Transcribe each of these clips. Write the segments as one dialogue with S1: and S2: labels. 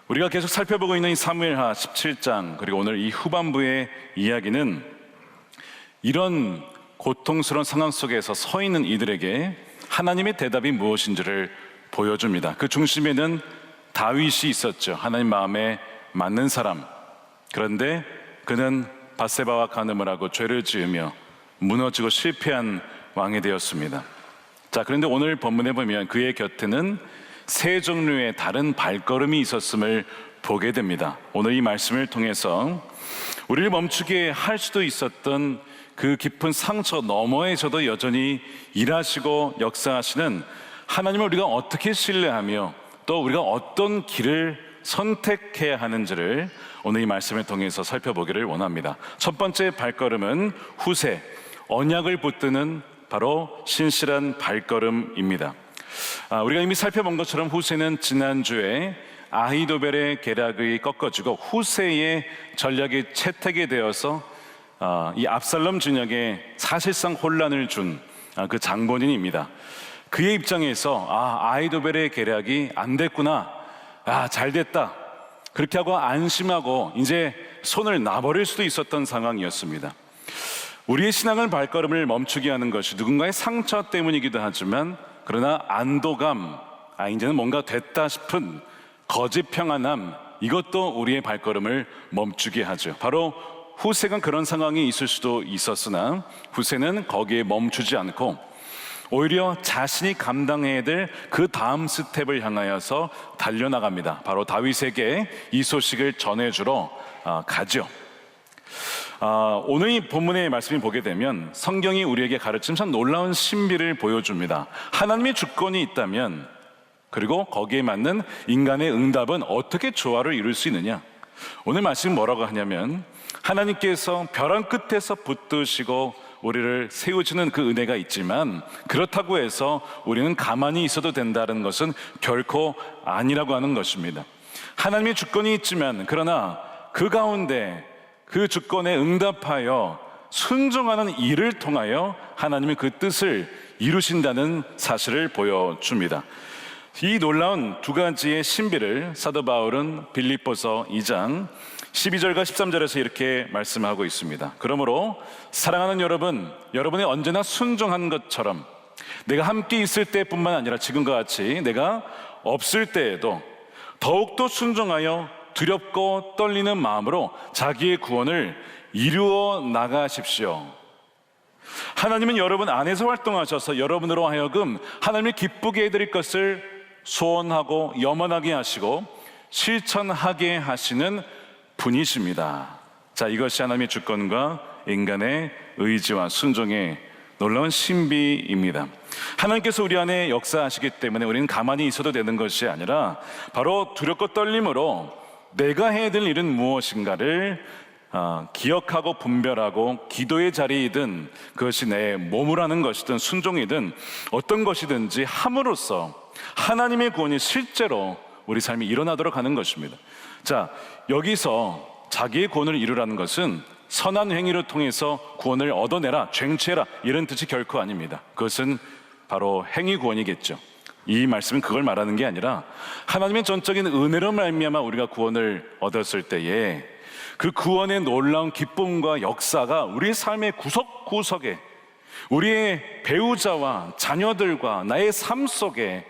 S1: 우리가 계속 살펴보고 있는 이 사무엘하 17장, 그리고 오늘 이 후반부의 이야기는 이런 고통스러운 상황 속에서 서 있는 이들에게 하나님의 대답이 무엇인지를 보여줍니다. 그 중심에는 다윗이 있었죠. 하나님 마음에 맞는 사람. 그런데 그는 밧세바와 간음을 하고 죄를 지으며 무너지고 실패한 왕이 되었습니다. 자, 그런데 오늘 본문에 보면 그의 곁에는 세 종류의 다른 발걸음이 있었음을 보게 됩니다. 오늘 이 말씀을 통해서 우리를 멈추게 할 수도 있었던 그 깊은 상처 너머에서도 여전히 일하시고 역사하시는 하나님을 우리가 어떻게 신뢰하며 또 우리가 어떤 길을 선택해야 하는지를 오늘 이 말씀을 통해서 살펴보기를 원합니다. 첫 번째 발걸음은 후세, 언약을 붙드는 바로 신실한 발걸음입니다. 우리가 이미 살펴본 것처럼 후세는 지난주에 아히도벨의 계략이 꺾어지고 후세의 전략이 채택이 되어서 이 압살롬 진영에 사실상 혼란을 준 그 장본인입니다. 그의 입장에서 아히도벨의 계략이 안 됐구나, 잘 됐다, 그렇게 하고 안심하고 이제 손을 놔버릴 수도 있었던 상황이었습니다. 우리의 신앙을 발걸음을 멈추게 하는 것이 누군가의 상처 때문이기도 하지만, 그러나 안도감, 이제는 뭔가 됐다 싶은 거짓 평안함, 이것도 우리의 발걸음을 멈추게 하죠. 바로 후세가 그런 상황이 있을 수도 있었으나 후세는 거기에 멈추지 않고 오히려 자신이 감당해야 될 그 다음 스텝을 향하여서 달려나갑니다. 바로 다윗에게 이 소식을 전해주러 가죠. 오늘 이 본문의 말씀을 보게 되면 성경이 우리에게 가르친 참 놀라운 신비를 보여줍니다. 하나님의 주권이 있다면, 그리고 거기에 맞는 인간의 응답은 어떻게 조화를 이룰 수 있느냐. 오늘 말씀은 뭐라고 하냐면, 하나님께서 벼랑 끝에서 붙드시고 우리를 세우시는 그 은혜가 있지만, 그렇다고 해서 우리는 가만히 있어도 된다는 것은 결코 아니라고 하는 것입니다. 하나님의 주권이 있지만, 그러나 그 가운데 그 주권에 응답하여 순종하는 일을 통하여 하나님의 그 뜻을 이루신다는 사실을 보여줍니다. 이 놀라운 두 가지의 신비를 사도 바울은 빌립보서 2장 12절과 13절에서 이렇게 말씀하고 있습니다. 그러므로 사랑하는 여러분, 여러분이 언제나 순종한 것처럼 내가 함께 있을 때뿐만 아니라 지금과 같이 내가 없을 때에도 더욱더 순종하여 두렵고 떨리는 마음으로 자기의 구원을 이루어 나가십시오. 하나님은 여러분 안에서 활동하셔서 여러분으로 하여금 하나님을 기쁘게 해드릴 것을 소원하고 염원하게 하시고 실천하게 하시는 분이십니다. 자, 이것이 하나님의 주권과 인간의 의지와 순종의 놀라운 신비입니다. 하나님께서 우리 안에 역사하시기 때문에 우리는 가만히 있어도 되는 것이 아니라 바로 두렵고 떨림으로 내가 해야 될 일은 무엇인가를 기억하고 분별하고 기도의 자리이든 그것이 내 몸을 하는 것이든 순종이든 어떤 것이든지 함으로써 하나님의 구원이 실제로 우리 삶이 일어나도록 하는 것입니다. 자, 여기서 자기의 구원을 이루라는 것은 선한 행위를 통해서 구원을 얻어내라, 쟁취해라, 이런 뜻이 결코 아닙니다. 그것은 바로 행위 구원이겠죠. 이 말씀은 그걸 말하는 게 아니라 하나님의 전적인 은혜로 말미암아 우리가 구원을 얻었을 때에 그 구원의 놀라운 기쁨과 역사가 우리의 삶의 구석구석에, 우리의 배우자와 자녀들과 나의 삶 속에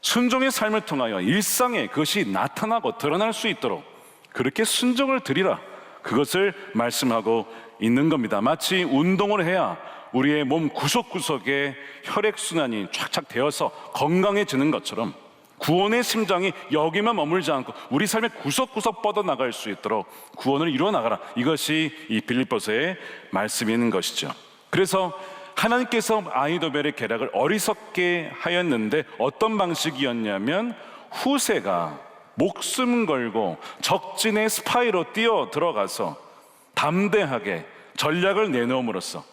S1: 순종의 삶을 통하여 일상에 그것이 나타나고 드러날 수 있도록 그렇게 순종을 드리라, 그것을 말씀하고 있는 겁니다. 마치 운동을 해야 우리의 몸 구석구석에 혈액순환이 쫙쫙 되어서 건강해지는 것처럼 구원의 심장이 여기만 머물지 않고 우리 삶의 구석구석 뻗어나갈 수 있도록 구원을 이루어 나가라, 이것이 이 빌립보서의 말씀인 것이죠. 그래서 하나님께서 아히도벨의 계략을 어리석게 하였는데 어떤 방식이었냐면, 후세가 목숨 걸고 적진의 스파이로 뛰어 들어가서 담대하게 전략을 내놓음으로써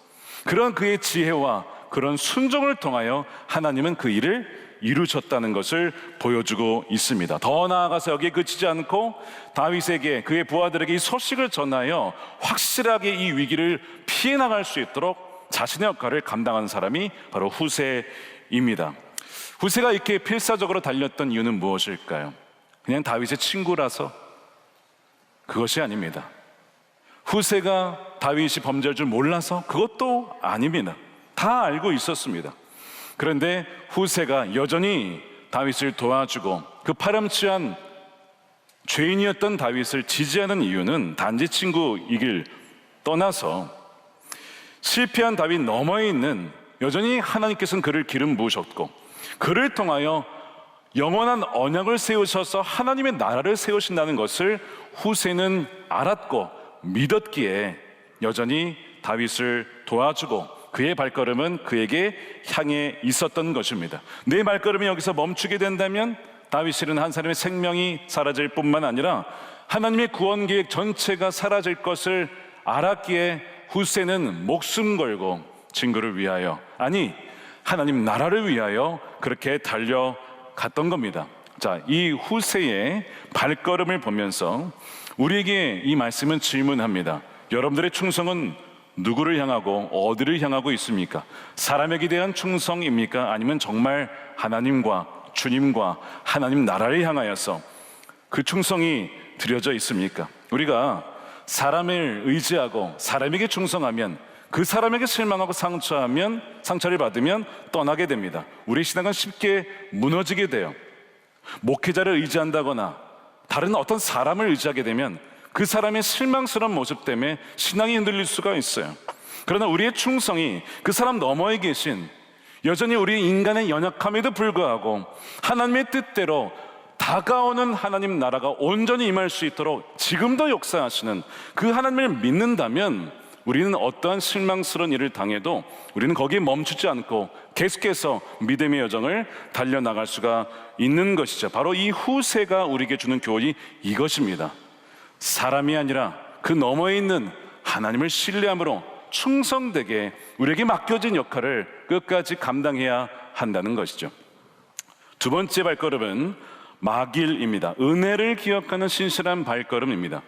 S1: 그런 그의 지혜와 그런 순종을 통하여 하나님은 그 일을 이루셨다는 것을 보여주고 있습니다. 더 나아가서 여기에 그치지 않고 다윗에게, 그의 부하들에게 이 소식을 전하여 확실하게 이 위기를 피해 나갈 수 있도록 자신의 역할을 감당한 사람이 바로 후세입니다. 후세가 이렇게 필사적으로 달렸던 이유는 무엇일까요? 그냥 다윗의 친구라서? 그것이 아닙니다. 후세가 다윗이 범죄할 줄 몰라서? 그것도 아닙니다. 다 알고 있었습니다. 그런데 후세가 여전히 다윗을 도와주고 그 파렴치한 죄인이었던 다윗을 지지하는 이유는 단지 친구이길 떠나서 실패한 다윗 너머에 있는 여전히 하나님께서는 그를 기름 부으셨고 그를 통하여 영원한 언약을 세우셔서 하나님의 나라를 세우신다는 것을 후세는 알았고 믿었기에 여전히 다윗을 도와주고 그의 발걸음은 그에게 향해 있었던 것입니다. 내 발걸음이 여기서 멈추게 된다면 다윗은 한 사람의 생명이 사라질 뿐만 아니라 하나님의 구원 계획 전체가 사라질 것을 알았기에 후세는 목숨 걸고 친구를 위하여, 아니 하나님 나라를 위하여 그렇게 달려갔던 겁니다. 자, 이 후세의 발걸음을 보면서 우리에게 이 말씀은 질문합니다. 여러분들의 충성은 누구를 향하고 어디를 향하고 있습니까? 사람에게 대한 충성입니까? 아니면 정말 하나님과 주님과 하나님 나라를 향하여서 그 충성이 드려져 있습니까? 우리가 사람을 의지하고 사람에게 충성하면 그 사람에게 실망하고 상처를 받으면 떠나게 됩니다. 우리의 신앙은 쉽게 무너지게 돼요. 목회자를 의지한다거나 다른 어떤 사람을 의지하게 되면 그 사람의 실망스러운 모습 때문에 신앙이 흔들릴 수가 있어요. 그러나 우리의 충성이 그 사람 너머에 계신 여전히 우리 인간의 연약함에도 불구하고 하나님의 뜻대로 다가오는 하나님 나라가 온전히 임할 수 있도록 지금도 역사하시는 그 하나님을 믿는다면 우리는 어떠한 실망스러운 일을 당해도 우리는 거기에 멈추지 않고 계속해서 믿음의 여정을 달려나갈 수가 있는 것이죠. 바로 이 후세가 우리에게 주는 교훈이 이것입니다. 사람이 아니라 그 너머에 있는 하나님을 신뢰함으로 충성되게 우리에게 맡겨진 역할을 끝까지 감당해야 한다는 것이죠. 두 번째 발걸음은 마길입니다. 은혜를 기억하는 신실한 발걸음입니다.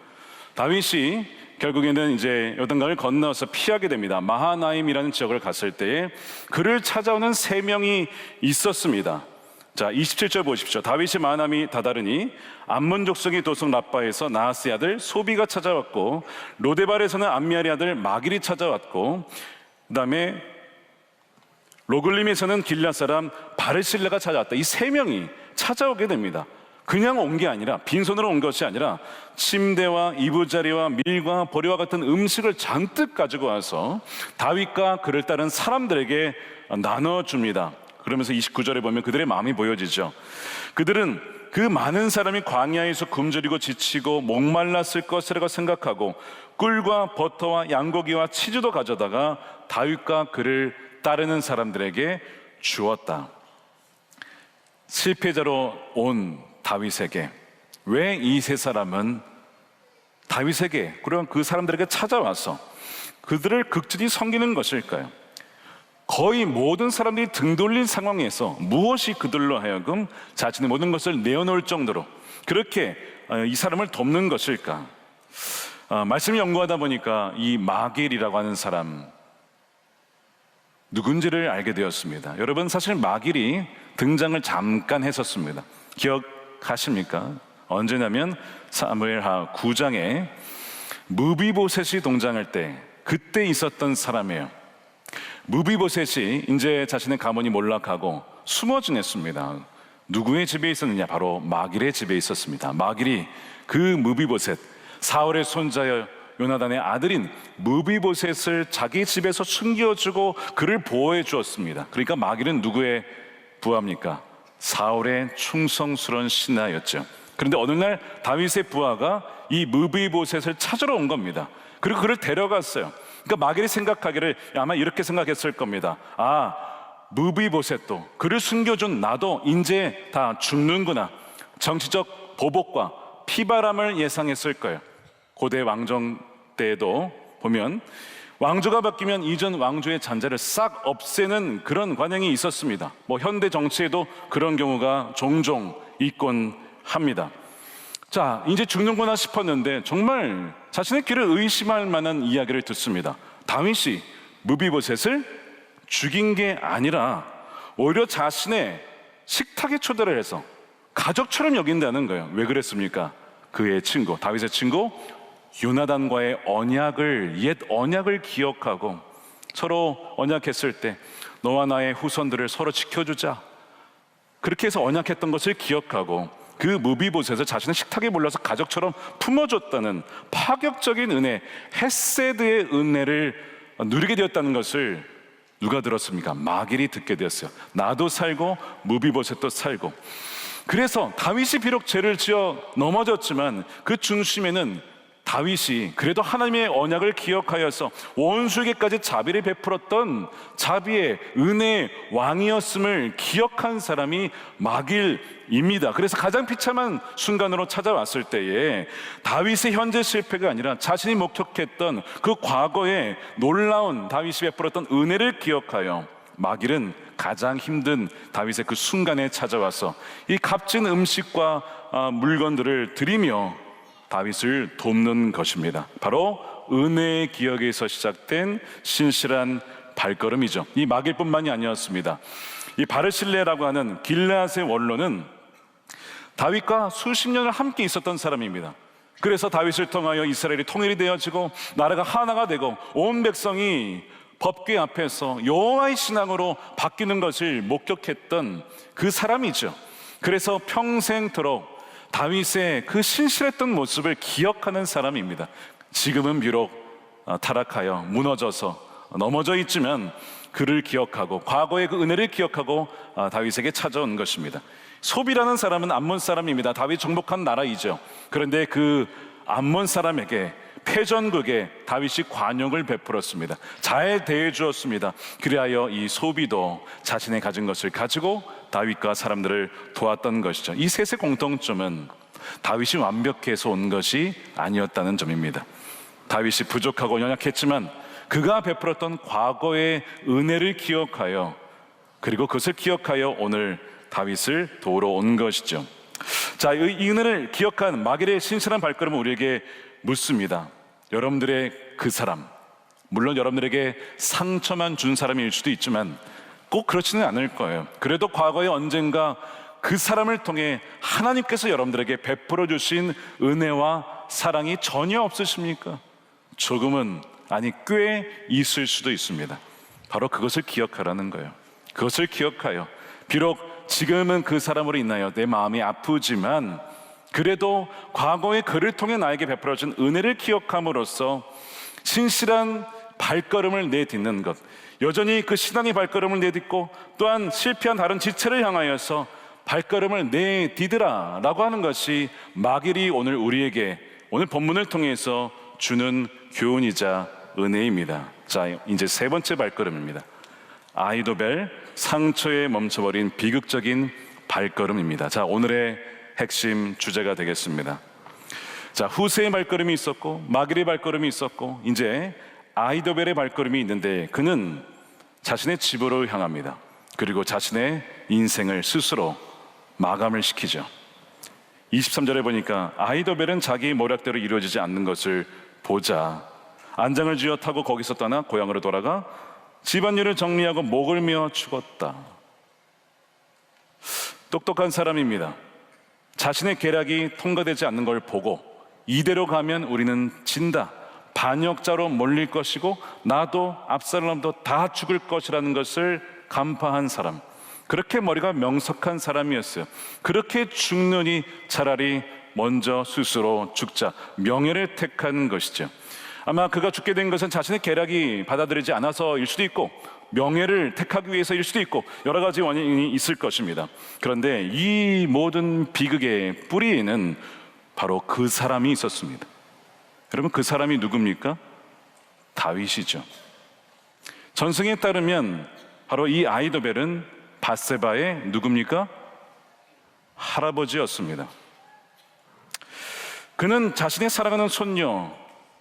S1: 다윗이 결국에는 이제 요단강을 건너서 피하게 됩니다. 마하나임이라는 지역을 갔을 때에 그를 찾아오는 세 명이 있었습니다. 자, 27절 보십시오. 다윗이 마하나임이 다다르니 암몬 족속의 도성 라빠에서 나하스의 아들 소비가 찾아왔고 로데발에서는 암미알의 아들 마길이 찾아왔고 그 다음에 로글림에서는 길앗 사람 바르실레가 찾아왔다. 이 세 명이 찾아오게 됩니다. 그냥 온 게 아니라, 빈손으로 온 것이 아니라 침대와 이부자리와 밀과 보리와 같은 음식을 잔뜩 가지고 와서 다윗과 그를 따른 사람들에게 나눠줍니다. 그러면서 29절에 보면 그들의 마음이 보여지죠. 그들은 그 많은 사람이 광야에서 굶주리고 지치고 목말랐을 것이라고 생각하고 꿀과 버터와 양고기와 치즈도 가져다가 다윗과 그를 따르는 사람들에게 주었다. 실패자로 온 다윗에게 왜 이 세 사람은 다윗에게, 그럼 그 사람들에게 찾아와서 그들을 극진히 섬기는 것일까요? 거의 모든 사람들이 등 돌린 상황에서 무엇이 그들로 하여금 자신의 모든 것을 내어놓을 정도로 그렇게 이 사람을 돕는 것일까? 말씀을 연구하다 보니까 이 마길이라고 하는 사람 누군지를 알게 되었습니다. 여러분, 사실 마길이 등장을 잠깐 했었습니다. 기억하십니까? 언제냐면 사무엘하 9장에 무비보셋이 동장할 때 그때 있었던 사람이에요. 무비보셋이 이제 자신의 가문이 몰락하고 숨어 지냈습니다. 누구의 집에 있었느냐? 바로 마길의 집에 있었습니다. 마길이 그 무비보셋, 사울의 손자여 요나단의 아들인 무비보셋을 자기 집에서 숨겨주고 그를 보호해 주었습니다. 그러니까 마길은 누구의 부하입니까? 사울의 충성스러운 신하였죠. 그런데 어느 날 다윗의 부하가 이 무비보셋을 찾으러 온 겁니다. 그리고 그를 데려갔어요. 그러니까 마길이 생각하기를 아마 이렇게 생각했을 겁니다. 아, 무비보셋도 그를 숨겨준 나도 이제 다 죽는구나. 정치적 보복과 피바람을 예상했을 거예요. 고대 왕정 때에도 보면 왕조가 바뀌면 이전 왕조의 잔재를 싹 없애는 그런 관행이 있었습니다. 뭐 현대 정치에도 그런 경우가 종종 있곤 합니다. 자, 이제 죽는구나 싶었는데 정말 자신의 길을 의심할 만한 이야기를 듣습니다. 다윗이 무비보셋을 죽인 게 아니라 오히려 자신의 식탁에 초대를 해서 가족처럼 여긴다는 거예요. 왜 그랬습니까? 그의 친구, 다윗의 친구 요나단과의 언약을, 옛 언약을 기억하고 서로 언약했을 때 너와 나의 후손들을 서로 지켜주자, 그렇게 해서 언약했던 것을 기억하고 그 무비보셋을 자신의 식탁에 불러서 가족처럼 품어줬다는 파격적인 은혜, 헤세드의 은혜를 누리게 되었다는 것을 누가 들었습니까? 마길이 듣게 되었어요. 나도 살고 무비보셋도 살고. 그래서 다윗이 비록 죄를 지어 넘어졌지만 그 중심에는 다윗이 그래도 하나님의 언약을 기억하여서 원수에게까지 자비를 베풀었던 자비의 은혜의 왕이었음을 기억한 사람이 마길입니다. 그래서 가장 비참한 순간으로 찾아왔을 때에 다윗의 현재 실패가 아니라 자신이 목격했던 그 과거의 놀라운 다윗이 베풀었던 은혜를 기억하여 마길은 가장 힘든 다윗의 그 순간에 찾아와서 이 값진 음식과 물건들을 드리며 다윗을 돕는 것입니다. 바로 은혜의 기억에서 시작된 신실한 발걸음이죠. 이 마길뿐만이 아니었습니다. 이 바르실레라고 하는 길르앗의 원로는 다윗과 수십 년을 함께 있었던 사람입니다. 그래서 다윗을 통하여 이스라엘이 통일이 되어지고 나라가 하나가 되고 온 백성이 법궤 앞에서 여호와의 신앙으로 바뀌는 것을 목격했던 그 사람이죠. 그래서 평생토록 다윗의 그 신실했던 모습을 기억하는 사람입니다. 지금은 비록 타락하여 무너져서 넘어져 있지만 그를 기억하고 과거의 그 은혜를 기억하고 다윗에게 찾아온 것입니다. 소비라는 사람은 암몬 사람입니다. 다윗 정복한 나라이죠. 그런데 그 암몬 사람에게 패전국에 다윗이 관용을 베풀었습니다. 잘 대해 주었습니다. 그리하여 이 소비도 자신의 가진 것을 가지고 다윗과 사람들을 도왔던 것이죠. 이 셋의 공통점은 다윗이 완벽해서 온 것이 아니었다는 점입니다. 다윗이 부족하고 연약했지만 그가 베풀었던 과거의 은혜를 기억하여, 그리고 그것을 기억하여 오늘 다윗을 도우러 온 것이죠. 자, 이 은혜를 기억한 마길의 신실한 발걸음은 우리에게 묻습니다. 여러분들의 그 사람, 물론 여러분들에게 상처만 준 사람일 수도 있지만 꼭 그렇지는 않을 거예요. 그래도 과거에 언젠가 그 사람을 통해 하나님께서 여러분들에게 베풀어 주신 은혜와 사랑이 전혀 없으십니까? 조금은, 아니 꽤 있을 수도 있습니다. 바로 그것을 기억하라는 거예요. 그것을 기억하여 비록 지금은 그 사람으로 인하여 내 마음이 아프지만 그래도 과거의 그를 통해 나에게 베풀어준 은혜를 기억함으로써 신실한 발걸음을 내딛는 것, 여전히 그 신앙의 발걸음을 내딛고 또한 실패한 다른 지체를 향하여서 발걸음을 내디드라 라고 하는 것이 마길이 오늘 우리에게, 오늘 본문을 통해서 주는 교훈이자 은혜입니다. 자, 이제 세 번째 발걸음입니다. 아히도벨, 상처에 멈춰버린 비극적인 발걸음입니다. 자, 오늘의 핵심 주제가 되겠습니다. 자, 후세의 발걸음이 있었고 마길의 발걸음이 있었고 이제 아히도벨의 발걸음이 있는데 그는 자신의 집으로 향합니다. 그리고 자신의 인생을 스스로 마감을 시키죠. 23절에 보니까 아히도벨은 자기의谋略대로 이루어지지 않는 것을 보자 안장을 쥐어 타고 거기서 떠나 고향으로 돌아가 집안일을 정리하고 목을 메어 죽었다. 똑똑한 사람입니다. 자신의 계략이 통과되지 않는 걸 보고 이대로 가면 우리는 진다, 반역자로 몰릴 것이고 나도 압살롬도 다 죽을 것이라는 것을 간파한 사람, 그렇게 머리가 명석한 사람이었어요. 그렇게 죽느니 차라리 먼저 스스로 죽자, 명예를 택한 것이죠. 아마 그가 죽게 된 것은 자신의 계략이 받아들이지 않아서일 수도 있고 명예를 택하기 위해서일 수도 있고 여러 가지 원인이 있을 것입니다. 그런데 이 모든 비극의 뿌리에는 바로 그 사람이 있었습니다. 여러분, 그 사람이 누굽니까? 다윗이죠. 전승에 따르면 바로 이 아히도벨은 밧세바의 누굽니까? 할아버지였습니다. 그는 자신의 사랑하는 손녀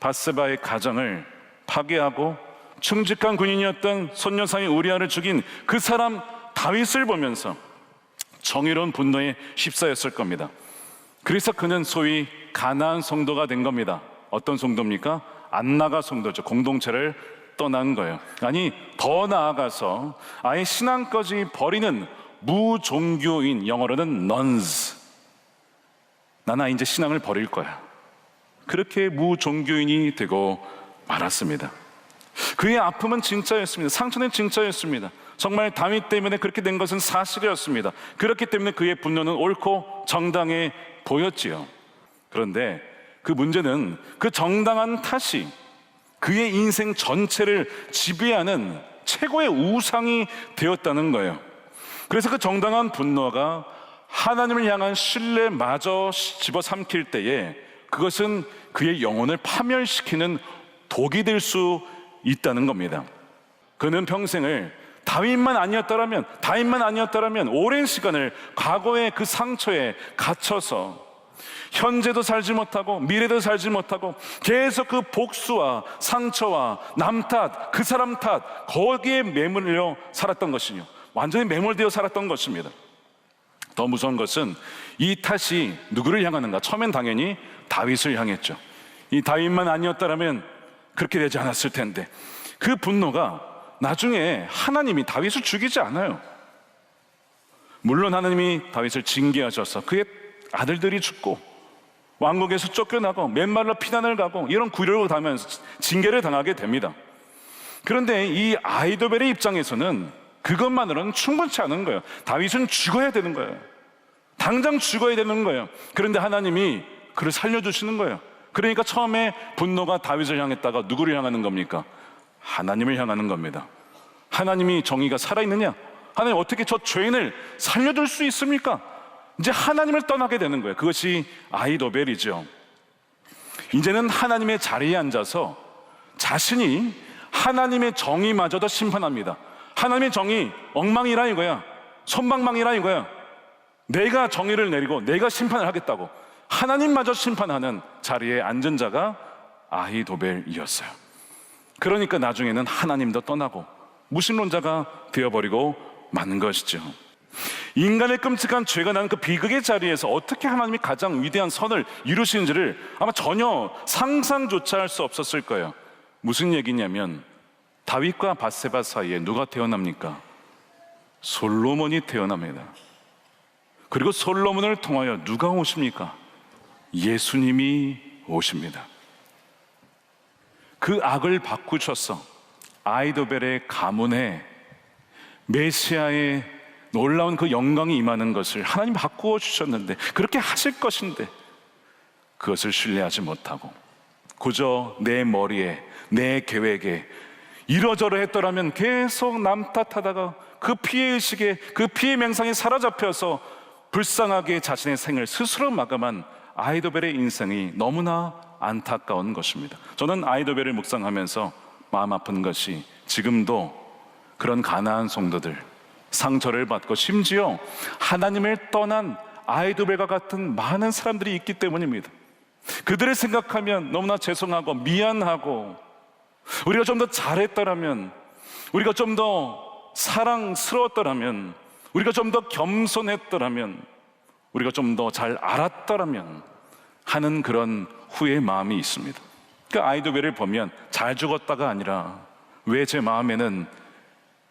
S1: 밧세바의 가정을 파괴하고 충직한 군인이었던 손녀상의 우리아를 죽인 그 사람 다윗을 보면서 정의로운 분노에 휩싸였을 겁니다. 그래서 그는 소위 가나안 성도가 된 겁니다. 어떤 성도입니까? 안나가 성도죠. 공동체를 떠난 거예요. 아니, 더 나아가서 아예 신앙까지 버리는 무종교인, 영어로는 nuns, 나는 이제 신앙을 버릴 거야. 그렇게 무종교인이 되고 말았습니다. 그의 아픔은 진짜였습니다. 상처는 진짜였습니다. 정말 다윗 때문에 그렇게 된 것은 사실이었습니다. 그렇기 때문에 그의 분노는 옳고 정당해 보였지요. 그런데 그 문제는 그 정당한 탓이 그의 인생 전체를 지배하는 최고의 우상이 되었다는 거예요. 그래서 그 정당한 분노가 하나님을 향한 신뢰마저 집어삼킬 때에 그것은 그의 영혼을 파멸시키는 독이 될 수 있다는 겁니다. 그는 평생을 다윗만 아니었더라면 오랜 시간을 과거의 그 상처에 갇혀서 현재도 살지 못하고 미래도 살지 못하고 계속 그 복수와 상처와 남 탓, 그 사람 탓, 거기에 매몰려 살았던 것이요, 완전히 매몰되어 살았던 것입니다. 더 무서운 것은 이 탓이 누구를 향하는가? 처음엔 당연히 다윗을 향했죠. 이 다윗만 아니었더라면 그렇게 되지 않았을 텐데, 그 분노가 나중에 하나님이 다윗을 죽이지 않아요. 물론 하나님이 다윗을 징계하셔서 그의 아들들이 죽고 왕국에서 쫓겨나고 맨발로 피난을 가고 이런 굴욕을 당하면서 징계를 당하게 됩니다. 그런데 이 아히도벨의 입장에서는 그것만으로는 충분치 않은 거예요. 다윗은 죽어야 되는 거예요. 당장 죽어야 되는 거예요. 그런데 하나님이 그를 살려주시는 거예요. 그러니까 처음에 분노가 다윗을 향했다가 누구를 향하는 겁니까? 하나님을 향하는 겁니다. 하나님이 정의가 살아있느냐? 하나님 어떻게 저 죄인을 살려줄 수 있습니까? 이제 하나님을 떠나게 되는 거예요. 그것이 아히도벨이죠. 이제는 하나님의 자리에 앉아서 자신이 하나님의 정의마저도 심판합니다. 하나님의 정의 엉망이라 이거야. 손방망이라 이거야. 내가 정의를 내리고 내가 심판을 하겠다고 하나님마저 심판하는 자리에 앉은 자가 아히도벨이었어요. 그러니까 나중에는 하나님도 떠나고 무신론자가 되어버리고 만 것이죠. 인간의 끔찍한 죄가 나는 그 비극의 자리에서 어떻게 하나님이 가장 위대한 선을 이루시는지를 아마 전혀 상상조차 할 수 없었을 거예요. 무슨 얘기냐면 다윗과 밧세바 사이에 누가 태어납니까? 솔로몬이 태어납니다. 그리고 솔로몬을 통하여 누가 오십니까? 예수님이 오십니다. 그 악을 바꾸셔서 아히도벨의 가문에 메시아의 놀라운 그 영광이 임하는 것을 하나님 바꾸어 주셨는데, 그렇게 하실 것인데 그것을 신뢰하지 못하고 그저 내 머리에 내 계획에 이러저러 했더라면 계속 남 탓하다가 그 피해의식에 그 피해 명상이 사로잡혀서 불쌍하게 자신의 생을 스스로 마감한 아히도벨의 인생이 너무나 안타까운 것입니다. 저는 아히도벨을 묵상하면서 마음 아픈 것이 지금도 그런 가나안 성도들, 상처를 받고 심지어 하나님을 떠난 아히도벨과 같은 많은 사람들이 있기 때문입니다. 그들을 생각하면 너무나 죄송하고 미안하고, 우리가 좀 더 잘했더라면, 우리가 좀 더 사랑스러웠더라면, 우리가 좀 더 겸손했더라면, 우리가 좀 더 잘 알았더라면 하는 그런 후회의 마음이 있습니다. 그러니까 아히도벨을 보면 잘 죽었다가 아니라 왜 제 마음에는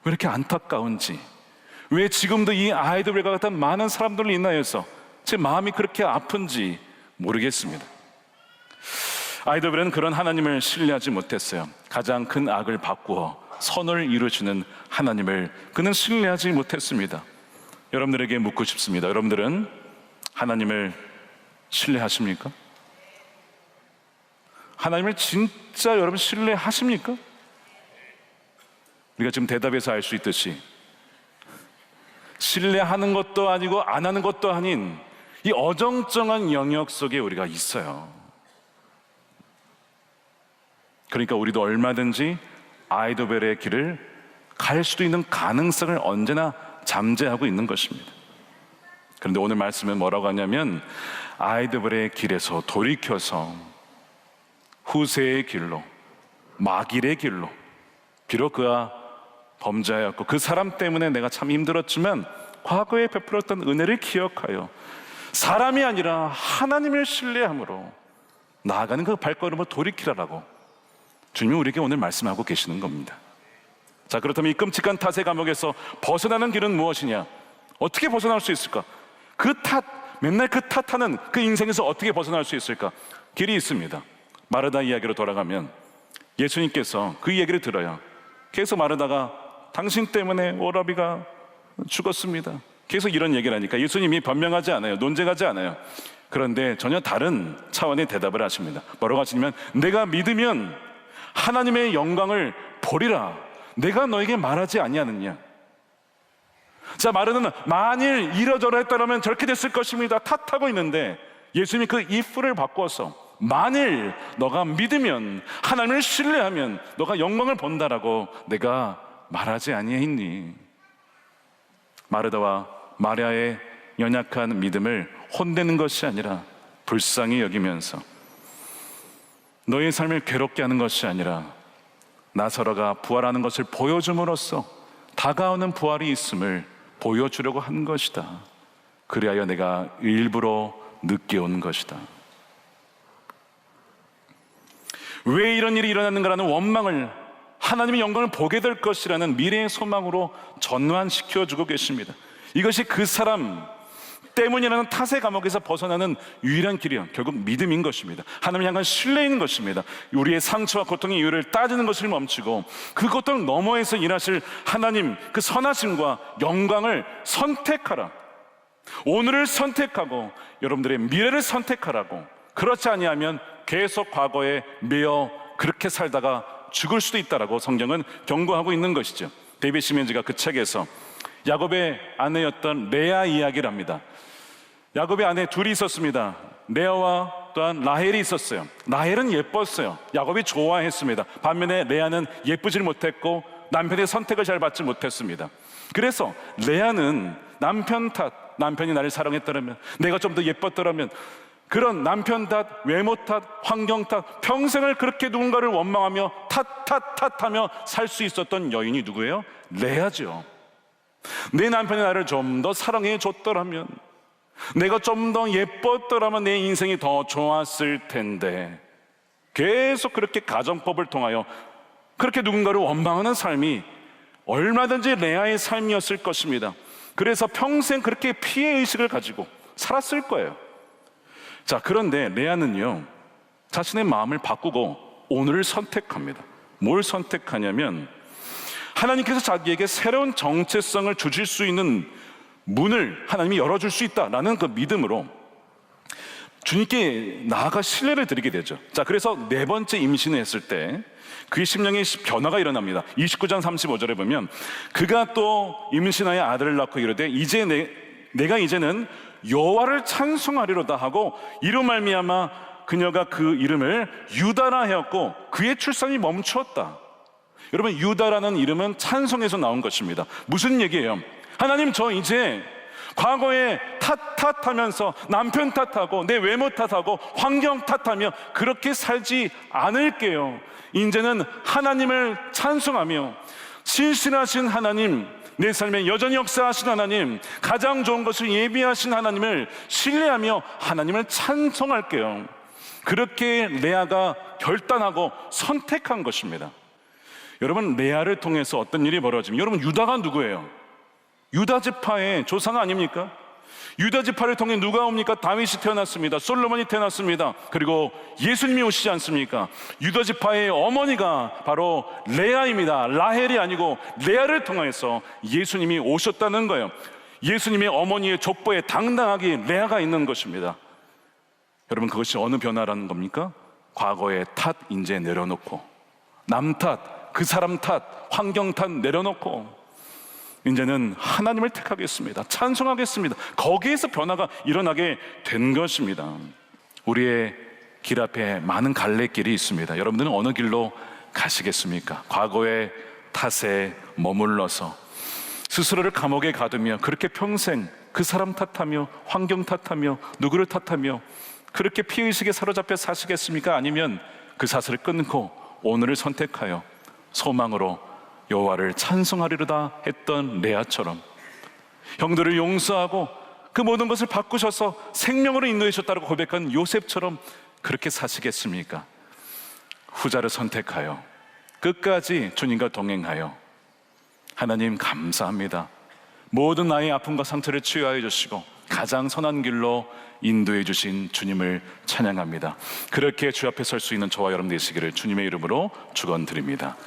S1: 왜 이렇게 안타까운지, 왜 지금도 이 아히도벨과 같은 많은 사람들을 인하여서 제 마음이 그렇게 아픈지 모르겠습니다. 아히도벨은 그런 하나님을 신뢰하지 못했어요. 가장 큰 악을 바꾸어 선을 이루시는 하나님을 그는 신뢰하지 못했습니다. 여러분들에게 묻고 싶습니다. 여러분들은 하나님을 신뢰하십니까? 하나님을 진짜 여러분 신뢰하십니까? 우리가 지금 대답에서 알 수 있듯이 신뢰하는 것도 아니고 안 하는 것도 아닌 이 어정쩡한 영역 속에 우리가 있어요. 그러니까 우리도 얼마든지 아히도벨의 길을 갈 수도 있는 가능성을 언제나 잠재하고 있는 것입니다. 그런데 오늘 말씀은 뭐라고 하냐면 아히도벨의 길에서 돌이켜서 후세의 길로, 마길의 길로, 비록 그가 범죄하였고 그 사람 때문에 내가 참 힘들었지만 과거에 베풀었던 은혜를 기억하여 사람이 아니라 하나님을 신뢰함으로 나아가는 그 발걸음을 돌이키라라고 주님이 우리에게 오늘 말씀하고 계시는 겁니다. 자, 그렇다면 이 끔찍한 탓의 감옥에서 벗어나는 길은 무엇이냐? 어떻게 벗어날 수 있을까? 그 탓, 맨날 그 탓하는 그 인생에서 어떻게 벗어날 수 있을까? 길이 있습니다. 마르다 이야기로 돌아가면 예수님께서 그 이야기를 들어요. 계속 마르다가 당신 때문에 오라비가 죽었습니다. 계속 이런 얘기를 하니까 예수님이 변명하지 않아요. 논쟁하지 않아요. 그런데 전혀 다른 차원의 대답을 하십니다. 뭐라고 하시냐면 내가 믿으면 하나님의 영광을 보리라. 내가 너에게 말하지 아니하느냐. 자, 마르다는 만일 이러저러 했더라면 저렇게 됐을 것입니다. 탓하고 있는데 예수님이 그 if를 바꿔서 만일 너가 믿으면 하나님을 신뢰하면 너가 영광을 본다라고 내가 말하지 아니했니? 마르다와 마리아의 연약한 믿음을 혼내는 것이 아니라 불쌍히 여기면서 너의 삶을 괴롭게 하는 것이 아니라 나사로가 부활하는 것을 보여줌으로써 다가오는 부활이 있음을 보여주려고 한 것이다. 그리하여 내가 일부러 늦게 온 것이다. 왜 이런 일이 일어났는가라는 원망을 하나님의 영광을 보게 될 것이라는 미래의 소망으로 전환시켜주고 계십니다. 이것이 그 사람 때문이라는 탓의 감옥에서 벗어나는 유일한 길이요, 결국 믿음인 것입니다. 하나님을 향한 신뢰인 것입니다. 우리의 상처와 고통의 이유를 따지는 것을 멈추고 그 고통 너머에서 일하실 하나님 그 선하심과 영광을 선택하라. 오늘을 선택하고 여러분들의 미래를 선택하라고. 그렇지 아니하면 계속 과거에 매여 그렇게 살다가 죽을 수도 있다라고 성경은 경고하고 있는 것이죠. 데이비드 시멘즈가 그 책에서 야곱의 아내였던 레아 이야기를 합니다. 야곱의 아내 둘이 있었습니다. 레아와 또한 라헬이 있었어요. 라헬은 예뻤어요. 야곱이 좋아했습니다. 반면에 레아는 예쁘질 못했고 남편의 선택을 잘 받지 못했습니다. 그래서 레아는 남편 탓, 남편이 나를 사랑했더라면, 내가 좀 더 예뻤더라면, 그런 남편 탓, 외모 탓, 환경 탓, 평생을 그렇게 누군가를 원망하며 탓하며 살 수 있었던 여인이 누구예요? 레아죠. 내 남편이 나를 좀 더 사랑해 줬더라면, 내가 좀 더 예뻤더라면 내 인생이 더 좋았을 텐데, 계속 그렇게 가정법을 통하여 그렇게 누군가를 원망하는 삶이 얼마든지 레아의 삶이었을 것입니다. 그래서 평생 그렇게 피해의식을 가지고 살았을 거예요. 자, 그런데 레아는요, 자신의 마음을 바꾸고 오늘을 선택합니다. 뭘 선택하냐면 하나님께서 자기에게 새로운 정체성을 주실 수 있는 문을 하나님이 열어줄 수 있다라는 그 믿음으로 주님께 나아가 신뢰를 드리게 되죠. 자, 그래서 네 번째 임신을 했을 때 그의 심령의 변화가 일어납니다. 29장 35절에 보면 그가 또 임신하여 아들을 낳고 이르되 이제 내가 이제는 여호와를 찬송하리로다 하고 이로 말미암아 그녀가 그 이름을 유다라 하였고 그의 출산이 멈추었다. 여러분, 유다라는 이름은 찬송에서 나온 것입니다. 무슨 얘기예요? 하나님, 저 이제 과거에 탓하면서 남편 탓하고 내 외모 탓하고 환경 탓하며 그렇게 살지 않을게요. 이제는 하나님을 찬송하며 신실하신 하나님, 내 삶에 여전히 역사하신 하나님, 가장 좋은 것을 예비하신 하나님을 신뢰하며 하나님을 찬송할게요. 그렇게 레아가 결단하고 선택한 것입니다. 여러분, 레아를 통해서 어떤 일이 벌어지면, 여러분, 유다가 누구예요? 유다 지파의 조상 아닙니까? 유다 지파를 통해 누가 옵니까? 다윗이 태어났습니다. 솔로몬이 태어났습니다. 그리고 예수님이 오시지 않습니까? 유다 지파의 어머니가 바로 레아입니다. 라헬이 아니고 레아를 통해서 예수님이 오셨다는 거예요. 예수님의 어머니의 족보에 당당하게 레아가 있는 것입니다. 여러분, 그것이 어느 변화라는 겁니까? 과거의 탓 이제 내려놓고, 남 탓, 그 사람 탓, 환경 탓 내려놓고 이제는 하나님을 택하겠습니다. 찬송하겠습니다. 거기에서 변화가 일어나게 된 것입니다. 우리의 길 앞에 많은 갈래길이 있습니다. 여러분들은 어느 길로 가시겠습니까? 과거의 탓에 머물러서 스스로를 감옥에 가두며 그렇게 평생 그 사람 탓하며 환경 탓하며 누구를 탓하며 그렇게 피의식에 사로잡혀 사시겠습니까? 아니면 그 사슬을 끊고 오늘을 선택하여 소망으로 여호와를 찬송하리로다 했던 레아처럼 형들을 용서하고 그 모든 것을 바꾸셔서 생명으로 인도해 주셨다고 고백한 요셉처럼 그렇게 사시겠습니까? 후자를 선택하여 끝까지 주님과 동행하여 하나님 감사합니다. 모든 나의 아픔과 상처를 치유하여 주시고 가장 선한 길로 인도해 주신 주님을 찬양합니다. 그렇게 주 앞에 설 수 있는 저와 여러분 되시기를 주님의 이름으로 축원드립니다.